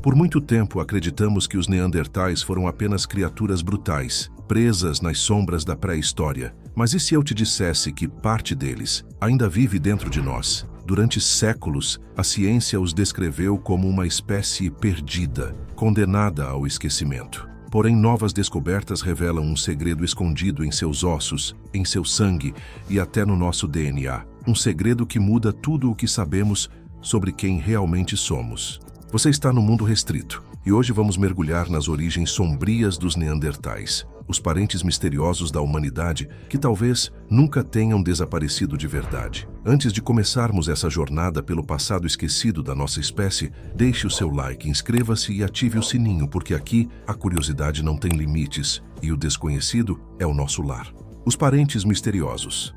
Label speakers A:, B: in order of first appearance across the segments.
A: Por muito tempo acreditamos que os neandertais foram apenas criaturas brutais, presas nas sombras da pré-história. Mas e se eu te dissesse que parte deles ainda vive dentro de nós? Durante séculos, a ciência os descreveu como uma espécie perdida, condenada ao esquecimento. Porém, novas descobertas revelam um segredo escondido em seus ossos, em seu sangue e até no nosso DNA. Um segredo que muda tudo o que sabemos sobre quem realmente somos. Você está no mundo restrito, e hoje vamos mergulhar nas origens sombrias dos neandertais, os parentes misteriosos da humanidade que talvez nunca tenham desaparecido de verdade. Antes de começarmos essa jornada pelo passado esquecido da nossa espécie, deixe o seu like, inscreva-se e ative o sininho, porque aqui a curiosidade não tem limites e o desconhecido é o nosso lar. Os parentes misteriosos.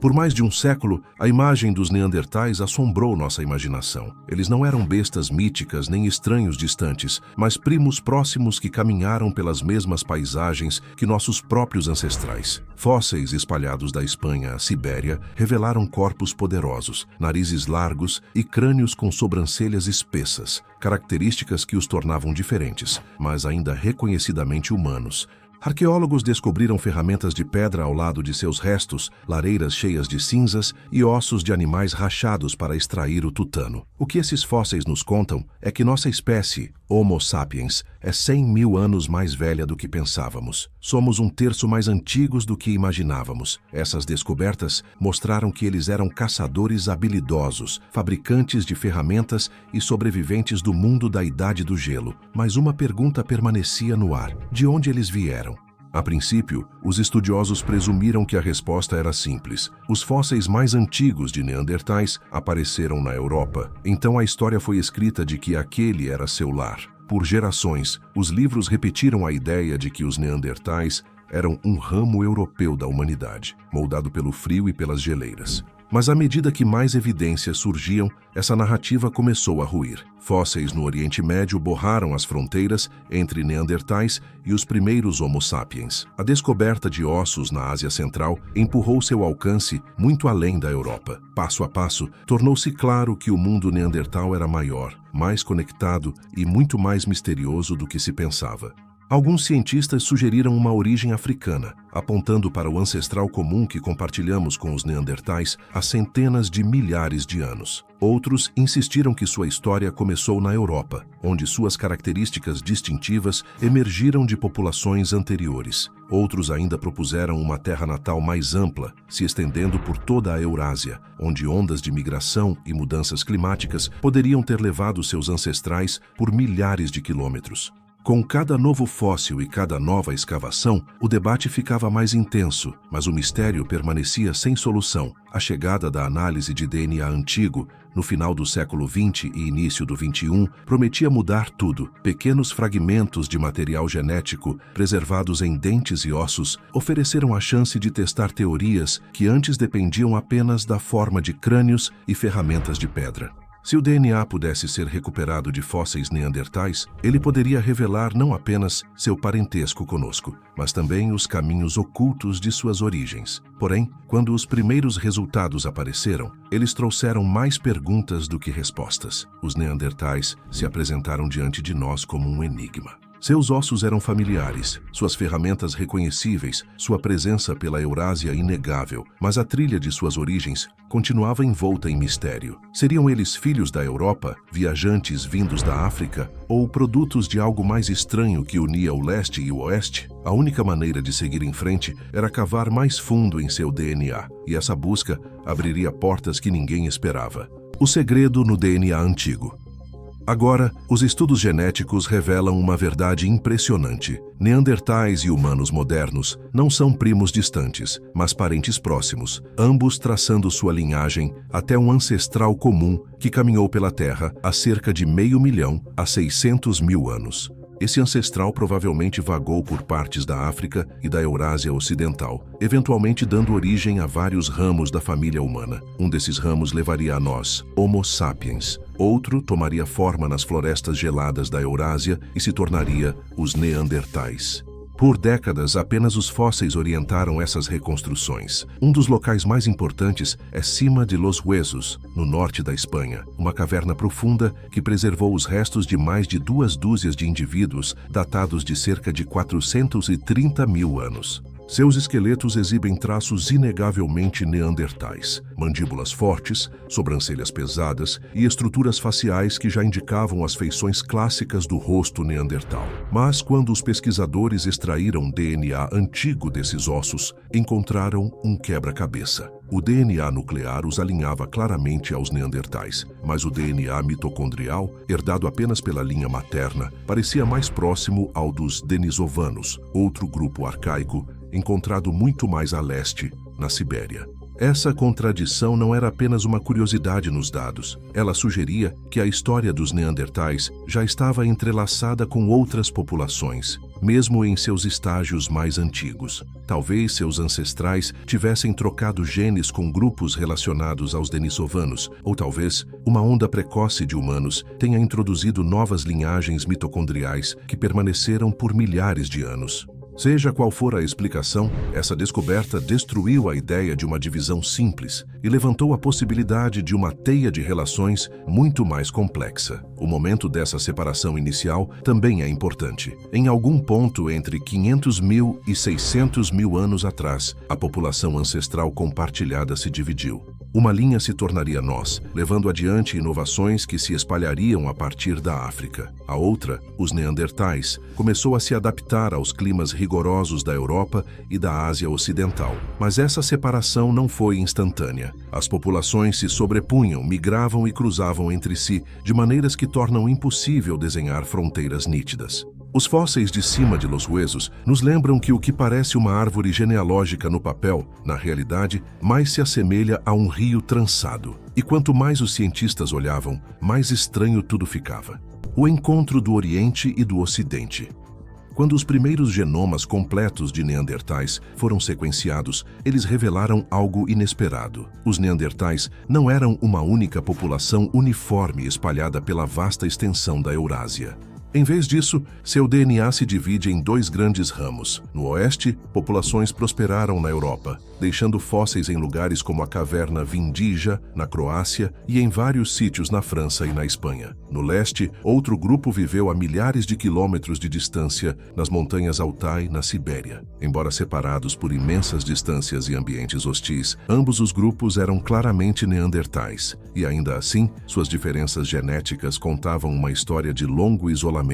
A: Por mais de um século, a imagem dos neandertais assombrou nossa imaginação. Eles não eram bestas míticas nem estranhos distantes, mas primos próximos que caminharam pelas mesmas paisagens que nossos próprios ancestrais. Fósseis espalhados da Espanha à Sibéria revelaram corpos poderosos, narizes largos e crânios com sobrancelhas espessas, características que os tornavam diferentes, mas ainda reconhecidamente humanos. Arqueólogos descobriram ferramentas de pedra ao lado de seus restos, lareiras cheias de cinzas e ossos de animais rachados para extrair o tutano. O que esses fósseis nos contam é que nossa espécie, Homo sapiens, é 100 mil anos mais velha do que pensávamos. Somos um terço mais antigos do que imaginávamos. Essas descobertas mostraram que eles eram caçadores habilidosos, fabricantes de ferramentas e sobreviventes do mundo da Idade do Gelo. Mas uma pergunta permanecia no ar: de onde eles vieram? A princípio, os estudiosos presumiram que a resposta era simples. Os fósseis mais antigos de neandertais apareceram na Europa. Então a história foi escrita de que aquele era seu lar. Por gerações, os livros repetiram a ideia de que os neandertais eram um ramo europeu da humanidade, moldado pelo frio e pelas geleiras. Mas à medida que mais evidências surgiam, essa narrativa começou a ruir. Fósseis no Oriente Médio borraram as fronteiras entre neandertais e os primeiros Homo sapiens. A descoberta de ossos na Ásia Central empurrou seu alcance muito além da Europa. Passo a passo, tornou-se claro que o mundo neandertal era maior, mais conectado e muito mais misterioso do que se pensava. Alguns cientistas sugeriram uma origem africana, apontando para o ancestral comum que compartilhamos com os neandertais há centenas de milhares de anos. Outros insistiram que sua história começou na Europa, onde suas características distintivas emergiram de populações anteriores. Outros ainda propuseram uma terra natal mais ampla, se estendendo por toda a Eurásia, onde ondas de migração e mudanças climáticas poderiam ter levado seus ancestrais por milhares de quilômetros. Com cada novo fóssil e cada nova escavação, o debate ficava mais intenso, mas o mistério permanecia sem solução. A chegada da análise de DNA antigo, no final do século XX e início do XXI, prometia mudar tudo. Pequenos fragmentos de material genético, preservados em dentes e ossos, ofereceram a chance de testar teorias que antes dependiam apenas da forma de crânios e ferramentas de pedra. Se o DNA pudesse ser recuperado de fósseis neandertais, ele poderia revelar não apenas seu parentesco conosco, mas também os caminhos ocultos de suas origens. Porém, quando os primeiros resultados apareceram, eles trouxeram mais perguntas do que respostas. Os neandertais se apresentaram diante de nós como um enigma. Seus ossos eram familiares, suas ferramentas reconhecíveis, sua presença pela Eurásia inegável, mas a trilha de suas origens continuava envolta em mistério. Seriam eles filhos da Europa, viajantes vindos da África, ou produtos de algo mais estranho que unia o leste e o oeste? A única maneira de seguir em frente era cavar mais fundo em seu DNA, e essa busca abriria portas que ninguém esperava. O segredo no DNA antigo. Agora, os estudos genéticos revelam uma verdade impressionante. Neandertais e humanos modernos não são primos distantes, mas parentes próximos, ambos traçando sua linhagem até um ancestral comum que caminhou pela Terra há cerca de 500 mil a 600 mil anos. Esse ancestral provavelmente vagou por partes da África e da Eurásia Ocidental, eventualmente dando origem a vários ramos da família humana. Um desses ramos levaria a nós, Homo sapiens. Outro tomaria forma nas florestas geladas da Eurásia e se tornaria os neandertais. Por décadas, apenas os fósseis orientaram essas reconstruções. Um dos locais mais importantes é Cima de los Huesos, no norte da Espanha, uma caverna profunda que preservou os restos de mais de 2 dúzias de indivíduos datados de cerca de 430 mil anos. Seus esqueletos exibem traços inegavelmente neandertais, mandíbulas fortes, sobrancelhas pesadas e estruturas faciais que já indicavam as feições clássicas do rosto neandertal. Mas quando os pesquisadores extraíram DNA antigo desses ossos, encontraram um quebra-cabeça. O DNA nuclear os alinhava claramente aos neandertais, mas o DNA mitocondrial, herdado apenas pela linha materna, parecia mais próximo ao dos denisovanos, outro grupo arcaico, encontrado muito mais a leste, na Sibéria. Essa contradição não era apenas uma curiosidade nos dados. Ela sugeria que a história dos neandertais já estava entrelaçada com outras populações, mesmo em seus estágios mais antigos. Talvez seus ancestrais tivessem trocado genes com grupos relacionados aos denisovanos, ou talvez uma onda precoce de humanos tenha introduzido novas linhagens mitocondriais que permaneceram por milhares de anos. Seja qual for a explicação, essa descoberta destruiu a ideia de uma divisão simples e levantou a possibilidade de uma teia de relações muito mais complexa. O momento dessa separação inicial também é importante. Em algum ponto entre 500 mil e 600 mil anos atrás, a população ancestral compartilhada se dividiu. Uma linha se tornaria nós, levando adiante inovações que se espalhariam a partir da África. A outra, os neandertais, começou a se adaptar aos climas rigorosos da Europa e da Ásia Ocidental. Mas essa separação não foi instantânea. As populações se sobrepunham, migravam e cruzavam entre si, de maneiras que tornam impossível desenhar fronteiras nítidas. Os fósseis de Cima de los Huesos nos lembram que o que parece uma árvore genealógica no papel, na realidade, mais se assemelha a um rio trançado. E quanto mais os cientistas olhavam, mais estranho tudo ficava. O encontro do Oriente e do Ocidente. Quando os primeiros genomas completos de neandertais foram sequenciados, eles revelaram algo inesperado. Os neandertais não eram uma única população uniforme espalhada pela vasta extensão da Eurásia. Em vez disso, seu DNA se divide em 2 grandes ramos. No oeste, populações prosperaram na Europa, deixando fósseis em lugares como a caverna Vindija, na Croácia, e em vários sítios na França e na Espanha. No leste, outro grupo viveu a milhares de quilômetros de distância nas montanhas Altai, na Sibéria. Embora separados por imensas distâncias e ambientes hostis, ambos os grupos eram claramente neandertais, e ainda assim, suas diferenças genéticas contavam uma história de longo isolamento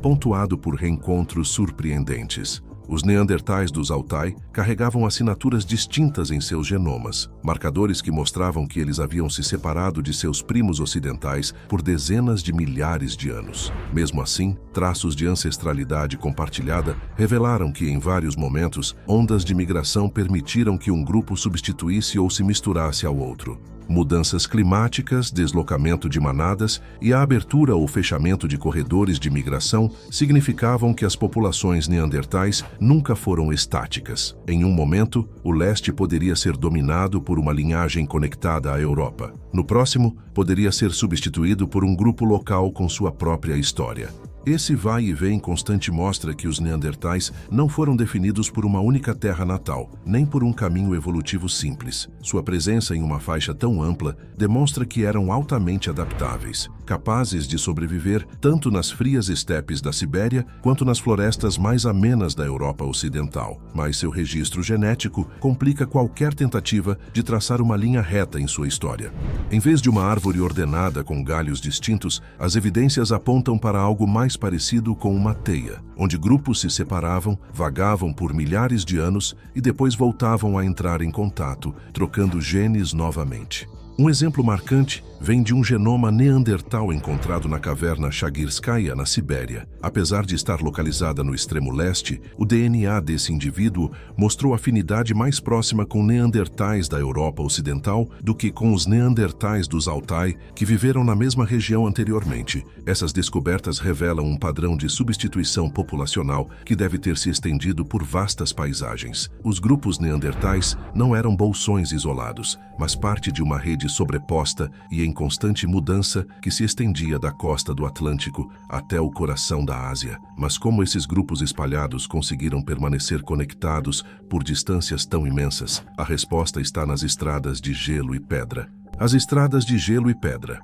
A: pontuado por reencontros surpreendentes. Os neandertais dos Altai carregavam assinaturas distintas em seus genomas, marcadores que mostravam que eles haviam se separado de seus primos ocidentais por dezenas de milhares de anos. Mesmo assim, traços de ancestralidade compartilhada revelaram que, em vários momentos, ondas de migração permitiram que um grupo substituísse ou se misturasse ao outro. Mudanças climáticas, deslocamento de manadas e a abertura ou fechamento de corredores de migração significavam que as populações neandertais nunca foram estáticas. Em um momento, o leste poderia ser dominado por uma linhagem conectada à Europa. No próximo, poderia ser substituído por um grupo local com sua própria história. Esse vai e vem constante mostra que os neandertais não foram definidos por uma única terra natal, nem por um caminho evolutivo simples. Sua presença em uma faixa tão ampla demonstra que eram altamente adaptáveis, capazes de sobreviver tanto nas frias estepes da Sibéria quanto nas florestas mais amenas da Europa Ocidental. Mas seu registro genético complica qualquer tentativa de traçar uma linha reta em sua história. Em vez de uma árvore ordenada com galhos distintos, as evidências apontam para algo mais parecido com uma teia, onde grupos se separavam, vagavam por milhares de anos e depois voltavam a entrar em contato, trocando genes novamente. Um exemplo marcante vem de um genoma neandertal encontrado na caverna Chagirskaya, na Sibéria. Apesar de estar localizada no extremo leste, o DNA desse indivíduo mostrou afinidade mais próxima com neandertais da Europa Ocidental do que com os neandertais dos Altai, que viveram na mesma região anteriormente. Essas descobertas revelam um padrão de substituição populacional que deve ter se estendido por vastas paisagens. Os grupos neandertais não eram bolsões isolados, mas parte de uma rede continente sobreposta e em constante mudança que se estendia da costa do Atlântico até o coração da Ásia. Mas como esses grupos espalhados conseguiram permanecer conectados por distâncias tão imensas? A resposta está nas estradas de gelo e pedra. As estradas de gelo e pedra.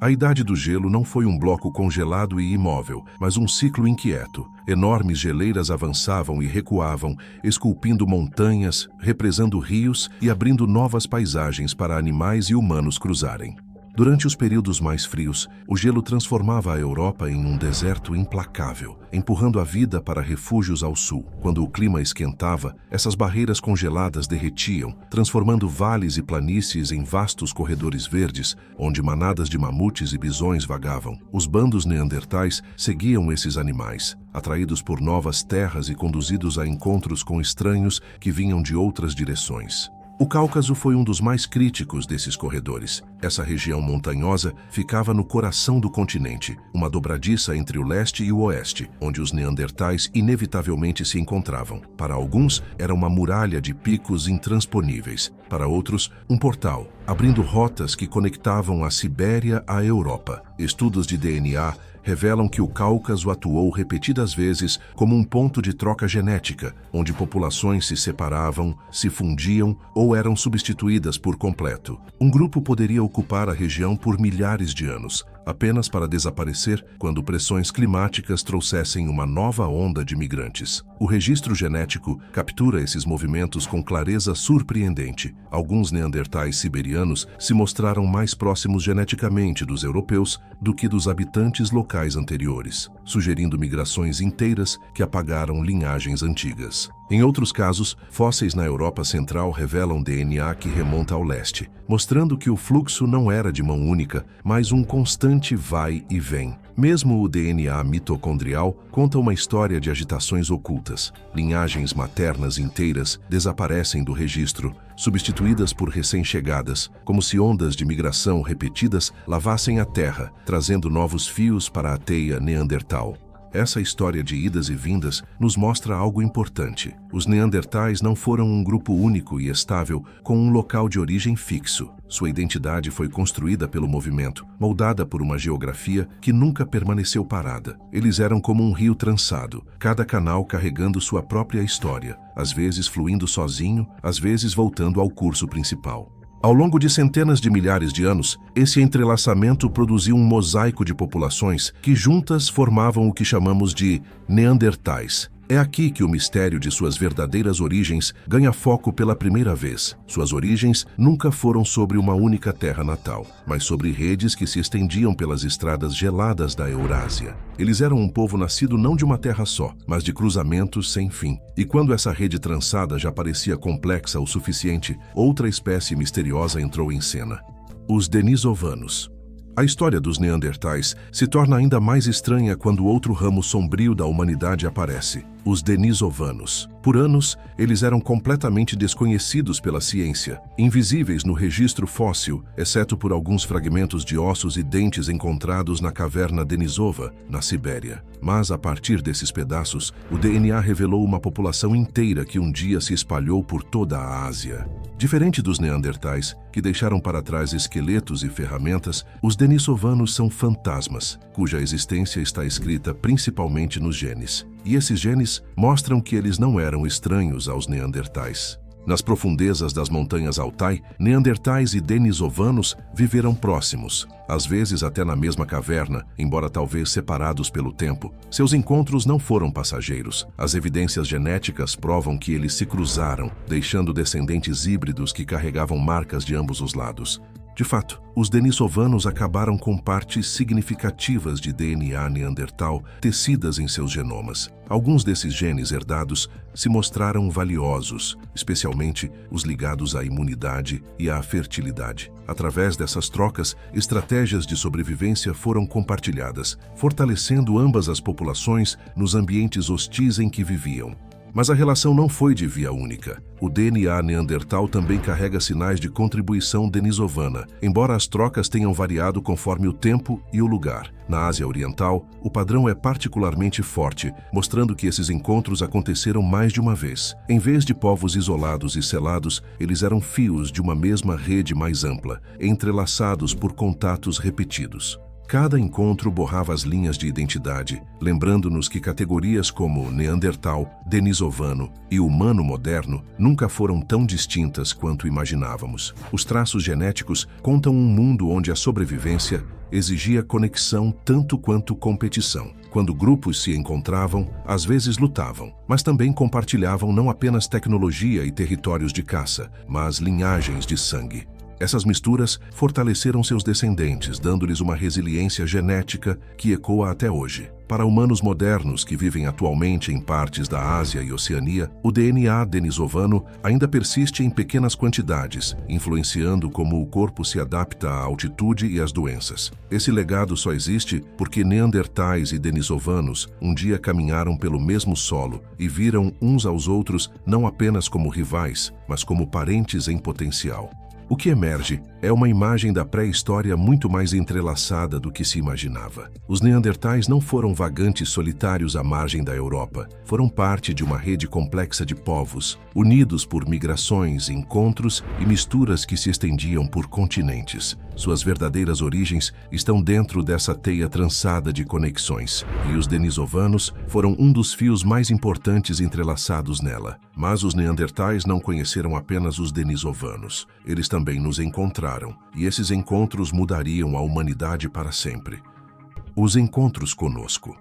A: A Idade do Gelo não foi um bloco congelado e imóvel, mas um ciclo inquieto. Enormes geleiras avançavam e recuavam, esculpindo montanhas, represando rios e abrindo novas paisagens para animais e humanos cruzarem. Durante os períodos mais frios, o gelo transformava a Europa em um deserto implacável, empurrando a vida para refúgios ao sul. Quando o clima esquentava, essas barreiras congeladas derretiam, transformando vales e planícies em vastos corredores verdes, onde manadas de mamutes e bisões vagavam. Os bandos neandertais seguiam esses animais, atraídos por novas terras e conduzidos a encontros com estranhos que vinham de outras direções. O Cáucaso foi um dos mais críticos desses corredores. Essa região montanhosa ficava no coração do continente, uma dobradiça entre o leste e o oeste, onde os neandertais inevitavelmente se encontravam. Para alguns, era uma muralha de picos intransponíveis. Para outros, um portal, abrindo rotas que conectavam a Sibéria à Europa. Estudos de DNA revelam que o Cáucaso atuou repetidas vezes como um ponto de troca genética, onde populações se separavam, se fundiam ou eram substituídas por completo. Um grupo poderia ocupar a região por milhares de anos, apenas para desaparecer quando pressões climáticas trouxessem uma nova onda de migrantes. O registro genético captura esses movimentos com clareza surpreendente. Alguns neandertais siberianos se mostraram mais próximos geneticamente dos europeus do que dos habitantes locais anteriores, sugerindo migrações inteiras que apagaram linhagens antigas. Em outros casos, fósseis na Europa Central revelam DNA que remonta ao leste, mostrando que o fluxo não era de mão única, mas um constante vai e vem. Mesmo o DNA mitocondrial conta uma história de agitações ocultas. Linhagens maternas inteiras desaparecem do registro, substituídas por recém-chegadas, como se ondas de migração repetidas lavassem a terra, trazendo novos fios para a teia neandertal. Essa história de idas e vindas nos mostra algo importante. Os neandertais não foram um grupo único e estável com um local de origem fixo. Sua identidade foi construída pelo movimento, moldada por uma geografia que nunca permaneceu parada. Eles eram como um rio trançado, cada canal carregando sua própria história, às vezes fluindo sozinho, às vezes voltando ao curso principal. Ao longo de centenas de milhares de anos, esse entrelaçamento produziu um mosaico de populações que juntas formavam o que chamamos de neandertais. É aqui que o mistério de suas verdadeiras origens ganha foco pela primeira vez. Suas origens nunca foram sobre uma única terra natal, mas sobre redes que se estendiam pelas estradas geladas da Eurásia. Eles eram um povo nascido não de uma terra só, mas de cruzamentos sem fim. E quando essa rede trançada já parecia complexa o suficiente, outra espécie misteriosa entrou em cena: os denisovanos. A história dos neandertais se torna ainda mais estranha quando outro ramo sombrio da humanidade aparece: os denisovanos. Por anos, eles eram completamente desconhecidos pela ciência, invisíveis no registro fóssil, exceto por alguns fragmentos de ossos e dentes encontrados na caverna Denisova, na Sibéria. Mas, a partir desses pedaços, o DNA revelou uma população inteira que um dia se espalhou por toda a Ásia. Diferente dos neandertais, que deixaram para trás esqueletos e ferramentas, os denisovanos são fantasmas, cuja existência está escrita principalmente nos genes. E esses genes mostram que eles não eram estranhos aos neandertais. Nas profundezas das montanhas Altai, neandertais e denisovanos viveram próximos, às vezes até na mesma caverna, embora talvez separados pelo tempo. Seus encontros não foram passageiros. As evidências genéticas provam que eles se cruzaram, deixando descendentes híbridos que carregavam marcas de ambos os lados. De fato, os denisovanos acabaram com partes significativas de DNA neandertal tecidas em seus genomas. Alguns desses genes herdados se mostraram valiosos, especialmente os ligados à imunidade e à fertilidade. Através dessas trocas, estratégias de sobrevivência foram compartilhadas, fortalecendo ambas as populações nos ambientes hostis em que viviam. Mas a relação não foi de via única. O DNA neandertal também carrega sinais de contribuição denisovana, embora as trocas tenham variado conforme o tempo e o lugar. Na Ásia Oriental, o padrão é particularmente forte, mostrando que esses encontros aconteceram mais de uma vez. Em vez de povos isolados e selados, eles eram fios de uma mesma rede mais ampla, entrelaçados por contatos repetidos. Cada encontro borrava as linhas de identidade, lembrando-nos que categorias como Neandertal, Denisovano e humano moderno nunca foram tão distintas quanto imaginávamos. Os traços genéticos contam um mundo onde a sobrevivência exigia conexão tanto quanto competição. Quando grupos se encontravam, às vezes lutavam, mas também compartilhavam não apenas tecnologia e territórios de caça, mas linhagens de sangue. Essas misturas fortaleceram seus descendentes, dando-lhes uma resiliência genética que ecoa até hoje. Para humanos modernos que vivem atualmente em partes da Ásia e Oceania, o DNA denisovano ainda persiste em pequenas quantidades, influenciando como o corpo se adapta à altitude e às doenças. Esse legado só existe porque neandertais e denisovanos um dia caminharam pelo mesmo solo e viram uns aos outros não apenas como rivais, mas como parentes em potencial. O que emerge é uma imagem da pré-história muito mais entrelaçada do que se imaginava. Os neandertais não foram vagantes solitários à margem da Europa. Foram parte de uma rede complexa de povos, unidos por migrações, encontros e misturas que se estendiam por continentes. Suas verdadeiras origens estão dentro dessa teia trançada de conexões, e os denisovanos foram um dos fios mais importantes entrelaçados nela. Mas os neandertais não conheceram apenas os denisovanos. Eles também nos encontraram, e esses encontros mudariam a humanidade para sempre. Os encontros conosco.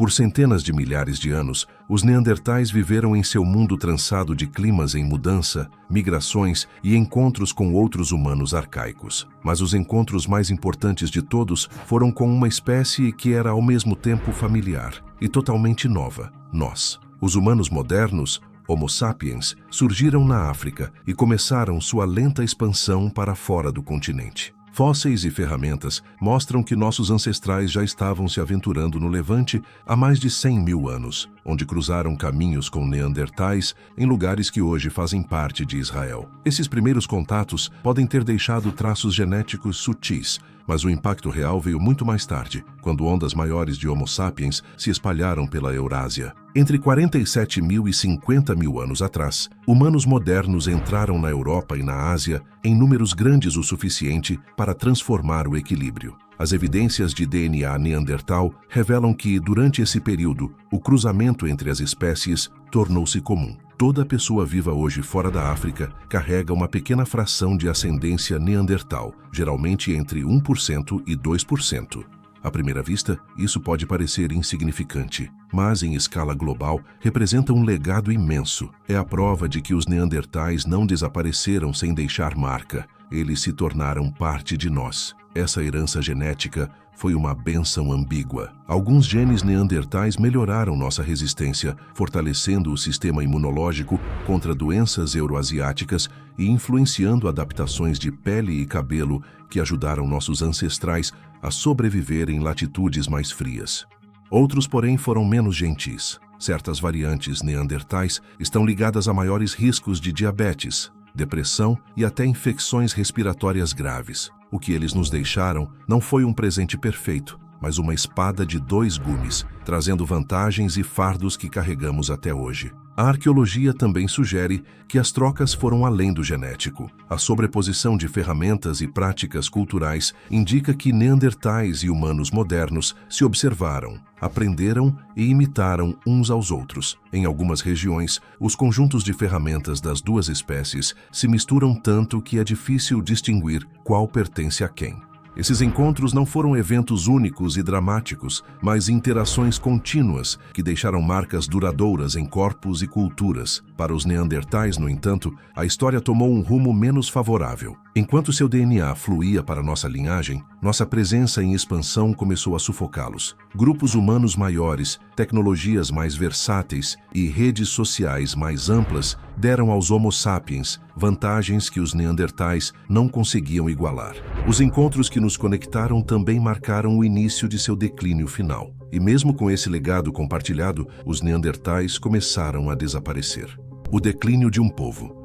A: Por centenas de milhares de anos, os neandertais viveram em seu mundo trançado de climas em mudança, migrações e encontros com outros humanos arcaicos. Mas os encontros mais importantes de todos foram com uma espécie que era ao mesmo tempo familiar e totalmente nova: nós. Os humanos modernos, Homo sapiens, surgiram na África e começaram sua lenta expansão para fora do continente. Fósseis e ferramentas mostram que nossos ancestrais já estavam se aventurando no Levante há mais de 100 mil anos, onde cruzaram caminhos com neandertais em lugares que hoje fazem parte de Israel. Esses primeiros contatos podem ter deixado traços genéticos sutis, mas o impacto real veio muito mais tarde, quando ondas maiores de Homo sapiens se espalharam pela Eurásia. Entre 47 mil e 50 mil anos atrás, humanos modernos entraram na Europa e na Ásia em números grandes o suficiente para transformar o equilíbrio. As evidências de DNA neandertal revelam que, durante esse período, o cruzamento entre as espécies tornou-se comum. Toda pessoa viva hoje fora da África carrega uma pequena fração de ascendência neandertal, geralmente entre 1% e 2%. À primeira vista, isso pode parecer insignificante, mas em escala global representa um legado imenso. É a prova de que os neandertais não desapareceram sem deixar marca. Eles se tornaram parte de nós. Essa herança genética foi uma bênção ambígua. Alguns genes neandertais melhoraram nossa resistência, fortalecendo o sistema imunológico contra doenças euroasiáticas e influenciando adaptações de pele e cabelo que ajudaram nossos ancestrais a sobreviver em latitudes mais frias. Outros, porém, foram menos gentis. Certas variantes neandertais estão ligadas a maiores riscos de diabetes, depressão e até infecções respiratórias graves. O que eles nos deixaram não foi um presente perfeito, mas uma espada de dois gumes, trazendo vantagens e fardos que carregamos até hoje. A arqueologia também sugere que as trocas foram além do genético. A sobreposição de ferramentas e práticas culturais indica que neandertais e humanos modernos se observaram, aprenderam e imitaram uns aos outros. Em algumas regiões, os conjuntos de ferramentas das duas espécies se misturam tanto que é difícil distinguir qual pertence a quem. Esses encontros não foram eventos únicos e dramáticos, mas interações contínuas que deixaram marcas duradouras em corpos e culturas. Para os neandertais, no entanto, a história tomou um rumo menos favorável. Enquanto seu DNA fluía para nossa linhagem, nossa presença em expansão começou a sufocá-los. Grupos humanos maiores, tecnologias mais versáteis e redes sociais mais amplas deram aos Homo sapiens vantagens que os neandertais não conseguiam igualar. Os encontros que nos conectaram também marcaram o início de seu declínio final. E mesmo com esse legado compartilhado, os neandertais começaram a desaparecer. O declínio de um povo.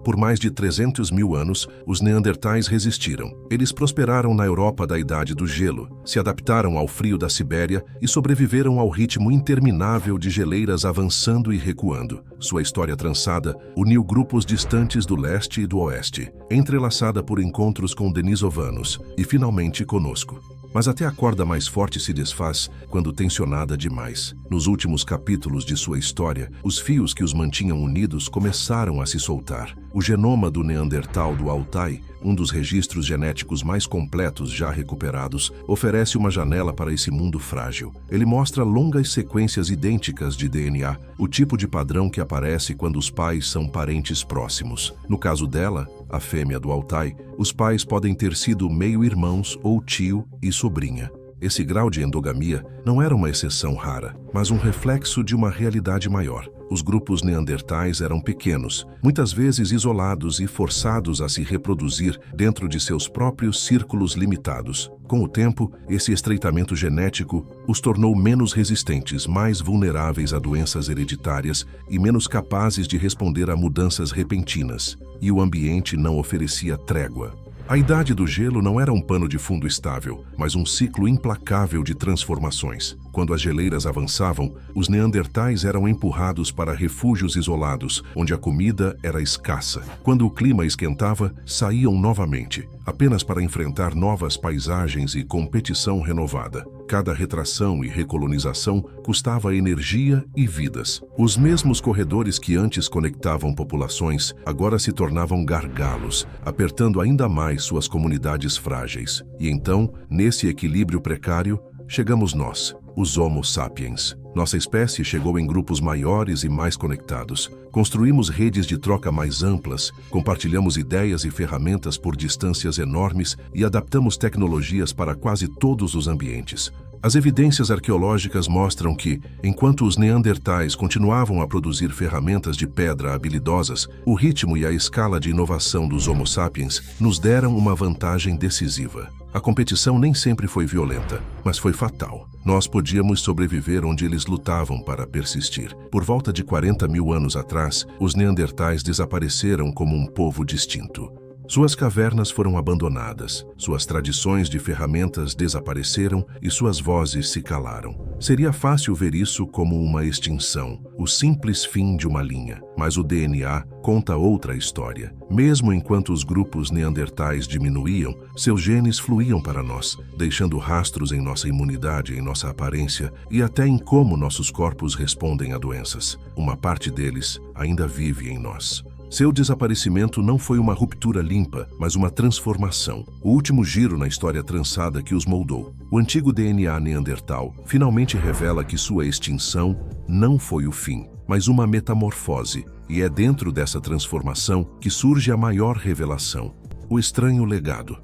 A: Por mais de 300 mil anos, os neandertais resistiram. Eles prosperaram na Europa da Idade do Gelo, se adaptaram ao frio da Sibéria e sobreviveram ao ritmo interminável de geleiras avançando e recuando. Sua história trançada uniu grupos distantes do leste e do oeste, entrelaçada por encontros com denisovanos e finalmente conosco. Mas até a corda mais forte se desfaz quando tensionada demais. Nos últimos capítulos de sua história, os fios que os mantinham unidos começaram a se soltar. O genoma do Neandertal do Altai, um dos registros genéticos mais completos já recuperados, oferece uma janela para esse mundo frágil. Ele mostra longas sequências idênticas de DNA, o tipo de padrão que aparece quando os pais são parentes próximos. No caso dela, a fêmea do Altai, os pais podem ter sido meio-irmãos ou tio e sobrinha. Esse grau de endogamia não era uma exceção rara, mas um reflexo de uma realidade maior. Os grupos neandertais eram pequenos, muitas vezes isolados e forçados a se reproduzir dentro de seus próprios círculos limitados. Com o tempo, esse estreitamento genético os tornou menos resistentes, mais vulneráveis a doenças hereditárias e menos capazes de responder a mudanças repentinas. E o ambiente não oferecia trégua. A Idade do Gelo não era um pano de fundo estável, mas um ciclo implacável de transformações. Quando as geleiras avançavam, os neandertais eram empurrados para refúgios isolados, onde a comida era escassa. Quando o clima esquentava, saíam novamente, apenas para enfrentar novas paisagens e competição renovada. Cada retração e recolonização custava energia e vidas. Os mesmos corredores que antes conectavam populações agora se tornavam gargalos, apertando ainda mais suas comunidades frágeis. E então, nesse equilíbrio precário, chegamos nós, os Homo sapiens. Nossa espécie chegou em grupos maiores e mais conectados. Construímos redes de troca mais amplas, compartilhamos ideias e ferramentas por distâncias enormes e adaptamos tecnologias para quase todos os ambientes. As evidências arqueológicas mostram que, enquanto os neandertais continuavam a produzir ferramentas de pedra habilidosas, o ritmo e a escala de inovação dos Homo sapiens nos deram uma vantagem decisiva. A competição nem sempre foi violenta, mas foi fatal. Nós podíamos sobreviver onde eles lutavam para persistir. Por volta de 40 mil anos atrás, os neandertais desapareceram como um povo distinto. Suas cavernas foram abandonadas, suas tradições de ferramentas desapareceram e suas vozes se calaram. Seria fácil ver isso como uma extinção, o simples fim de uma linha, mas o DNA conta outra história. Mesmo enquanto os grupos neandertais diminuíam, seus genes fluíam para nós, deixando rastros em nossa imunidade, em nossa aparência e até em como nossos corpos respondem a doenças. Uma parte deles ainda vive em nós. Seu desaparecimento não foi uma ruptura limpa, mas uma transformação, o último giro na história trançada que os moldou. O antigo DNA neandertal finalmente revela que sua extinção não foi o fim, mas uma metamorfose, e é dentro dessa transformação que surge a maior revelação: o estranho legado.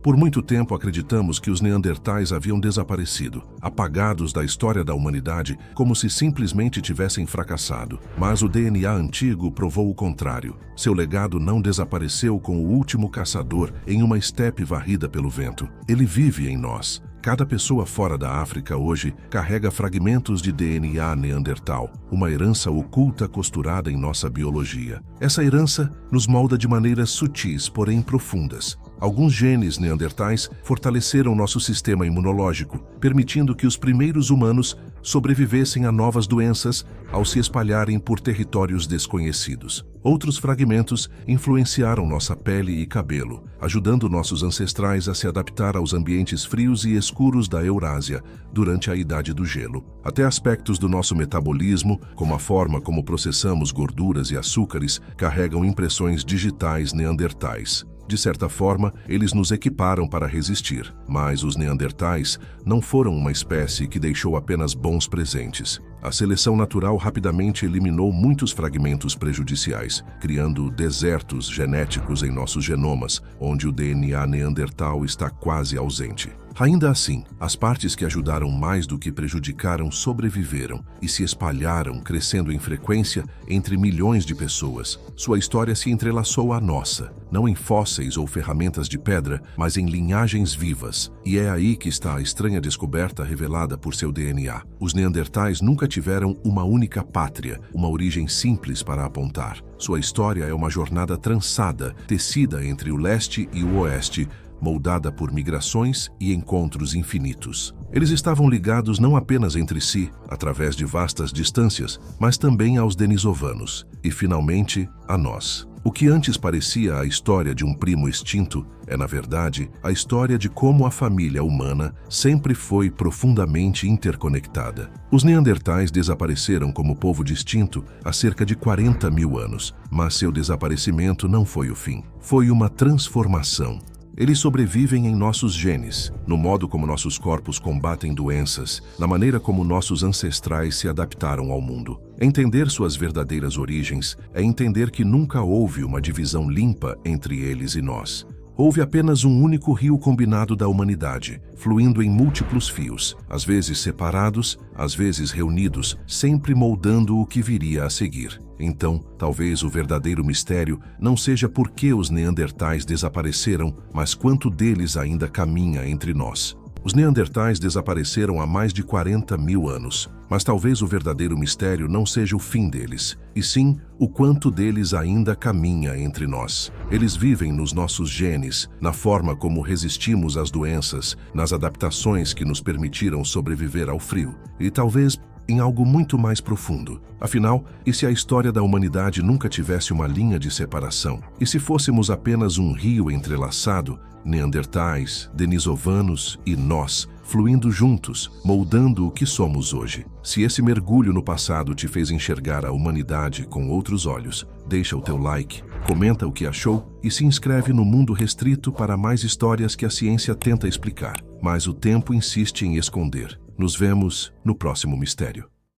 A: Por muito tempo acreditamos que os neandertais haviam desaparecido, apagados da história da humanidade, como se simplesmente tivessem fracassado. Mas o DNA antigo provou o contrário. Seu legado não desapareceu com o último caçador em uma estepe varrida pelo vento. Ele vive em nós. Cada pessoa fora da África hoje carrega fragmentos de DNA neandertal, uma herança oculta costurada em nossa biologia. Essa herança nos molda de maneiras sutis, porém profundas. Alguns genes neandertais fortaleceram nosso sistema imunológico, permitindo que os primeiros humanos sobrevivessem a novas doenças ao se espalharem por territórios desconhecidos. Outros fragmentos influenciaram nossa pele e cabelo, ajudando nossos ancestrais a se adaptar aos ambientes frios e escuros da Eurásia durante a Idade do Gelo. Até aspectos do nosso metabolismo, como a forma como processamos gorduras e açúcares, carregam impressões digitais neandertais. De certa forma, eles nos equiparam para resistir, mas os neandertais não foram uma espécie que deixou apenas bons presentes. A seleção natural rapidamente eliminou muitos fragmentos prejudiciais, criando desertos genéticos em nossos genomas, onde o DNA neandertal está quase ausente. Ainda assim, as partes que ajudaram mais do que prejudicaram sobreviveram e se espalharam, crescendo em frequência entre milhões de pessoas. Sua história se entrelaçou à nossa, não em fósseis ou ferramentas de pedra, mas em linhagens vivas. E é aí que está a estranha descoberta revelada por seu DNA. Os neandertais nunca tiveram uma única pátria, uma origem simples para apontar. Sua história é uma jornada trançada, tecida entre o leste e o oeste, moldada por migrações e encontros infinitos. Eles estavam ligados não apenas entre si, através de vastas distâncias, mas também aos denisovanos e, finalmente, a nós. O que antes parecia a história de um primo extinto é, na verdade, a história de como a família humana sempre foi profundamente interconectada. Os neandertais desapareceram como povo distinto há cerca de 40 mil anos, mas seu desaparecimento não foi o fim. Foi uma transformação. Eles sobrevivem em nossos genes, no modo como nossos corpos combatem doenças, na maneira como nossos ancestrais se adaptaram ao mundo. Entender suas verdadeiras origens é entender que nunca houve uma divisão limpa entre eles e nós. Houve apenas um único rio combinado da humanidade, fluindo em múltiplos fios, às vezes separados, às vezes reunidos, sempre moldando o que viria a seguir. Então, talvez o verdadeiro mistério não seja por que os neandertais desapareceram, mas quanto deles ainda caminha entre nós. Os neandertais desapareceram há mais de 40 mil anos, mas talvez o verdadeiro mistério não seja o fim deles, e sim o quanto deles ainda caminha entre nós. Eles vivem nos nossos genes, na forma como resistimos às doenças, nas adaptações que nos permitiram sobreviver ao frio, e talvez em algo muito mais profundo. Afinal, e se a história da humanidade nunca tivesse uma linha de separação? E se fôssemos apenas um rio entrelaçado, neandertais, denisovanos e nós, fluindo juntos, moldando o que somos hoje? Se esse mergulho no passado te fez enxergar a humanidade com outros olhos, deixa o teu like, comenta o que achou e se inscreve no Mundo Restrito para mais histórias que a ciência tenta explicar, mas o tempo insiste em esconder. Nos vemos no próximo mistério.